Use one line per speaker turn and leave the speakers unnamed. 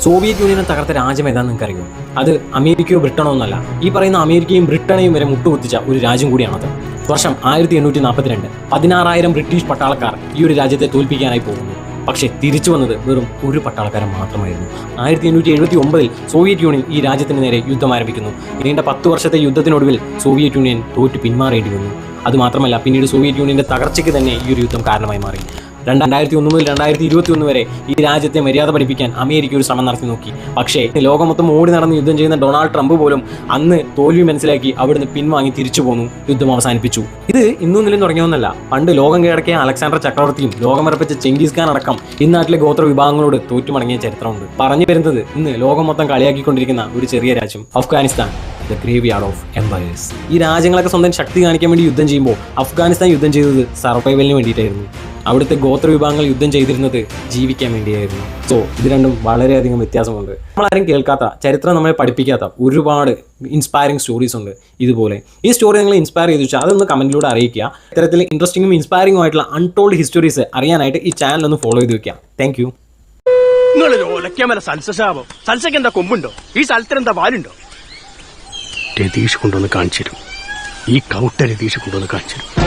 Soviet യൂണിയനെ തകർത്ത രാജ്യം ഏതാണെന്ന് നിങ്ങൾക്കറിയോ? അത് അമേരിക്കയോ ബ്രിട്ടനോ ഒന്നല്ല. ഈ പറയുന്ന അമേരിക്കയും ബ്രിട്ടനെയും വരെ മുട്ടുകുത്തിച്ച ഒരു രാജ്യം കൂടിയാണത്. വർഷം 1842 16,000 ബ്രിട്ടീഷ് പട്ടാളക്കാർ ഈ ഒരു രാജ്യത്തെ തോൽപ്പിക്കാനായി പോകുന്നു. പക്ഷേ തിരിച്ചു വന്നത് വെറും ഒരു പട്ടാളക്കാരൻ മാത്രമായിരുന്നു. 1879 സോവിയറ്റ് യൂണിയൻ ഈ രാജ്യത്തിന് നേരെ യുദ്ധം ആരംഭിക്കുന്നു. നീണ്ട 10 വർഷത്തെ യുദ്ധത്തിനൊടുവിൽ സോവിയറ്റ് യൂണിയൻ തോറ്റു പിന്മാറേണ്ടി വന്നു. അതുമാത്രമല്ല, പിന്നീട് സോവിയറ്റ് യൂണിയന്റെ തകർച്ചയ്ക്ക് തന്നെ ഈ ഒരു യുദ്ധം കാരണമായി മാറി. 2001 മുതൽ 2021 വരെ ഈ രാജ്യത്തെ മര്യാദ പഠിപ്പിക്കാൻ അമേരിക്ക ഒരു ശ്രമം നടത്തി നോക്കി. പക്ഷേ ലോകം മൊത്തം ഓടി നടന്ന് യുദ്ധം ചെയ്യുന്ന ഡൊണാൾഡ് ട്രംപ് പോലും അന്ന് തോൽവി മനസ്സിലാക്കി അവിടുന്ന് പിൻവാങ്ങി തിരിച്ചു പോന്നു, യുദ്ധം അവസാനിപ്പിച്ചു. ഇത് ഇന്നും നിലം തുടങ്ങിയൊന്നല്ല. പണ്ട് ലോകം കീഴടക്കിയ അലക്സാണ്ടർ ചക്രവർത്തിയും ലോകമറപ്പിച്ച ചെങ്കിസ് ഖാൻ അടക്കം ഇന്നാട്ടിലെ ഗോത്ര വിഭാഗങ്ങളോട് തോറ്റുമടങ്ങിയ ചരിത്രമുണ്ട്. പറഞ്ഞു വരുന്നത് ഇന്ന് ലോകം മൊത്തം കളിയാക്കിക്കൊണ്ടിരിക്കുന്ന ഒരു ചെറിയ രാജ്യം Afghanistan, the grave yard of empires. ഈ രാജ്യങ്ങളൊക്കെ സ്വന്തം ശക്തി കാണിക്കാൻ വേണ്ടി യുദ്ധം ചെയ്യുമ്പോൾ അഫ്ഗാനിസ്ഥാൻ യുദ്ധം ചെയ്തത് സർവൈവലിന് വേണ്ടിയിട്ടായിരുന്നു. അവിടുത്തെ ഗോത്ര വിഭാഗങ്ങൾ യുദ്ധം ചെയ്തിരുന്നത് ജീവിക്കാൻ വേണ്ടിയായിരുന്നു. സോ ഇത് രണ്ടും വളരെയധികം വ്യത്യാസമുണ്ട്. നമ്മളാരും കേൾക്കാത്ത, ചരിത്രം നമ്മളെ പഠിപ്പിക്കാത്ത ഒരുപാട് ഇൻസ്പയറിംഗ് സ്റ്റോറീസ് ഉണ്ട് ഇതുപോലെ. ഈ സ്റ്റോറി നിങ്ങൾ ഇൻസ്പയർ ചെയ്ത് വെച്ചാൽ അതൊന്ന് കമൻറ്റിലൂടെ അറിയിക്കുക. ഇത്തരത്തിൽ ഇൻട്രസ്റ്റിംഗും ഇൻസ്പയറിംഗും ആയിട്ടുള്ള അൺടോൾഡ് ഹിസ്റ്ററീസ് അറിയാനായിട്ട് ഈ ചാനൽ ഒന്ന് ഫോളോ ചെയ്ത് വെക്കുക. Thank you.
നിങ്ങളൊരു ഒലക്കാമല സൽസശാപം. സൽസയ്ക്ക് എന്താ കൊമ്പുണ്ടോ? ഈ സ്ഥലത്തിന് എന്താ വാലുണ്ടോ? രതീഷ് കൊണ്ടുവന്ന് കാണിച്ചു തരും. ഈ കൗട്ട രതീഷ് കൊണ്ടുവന്ന് കാണിച്ചു തരും.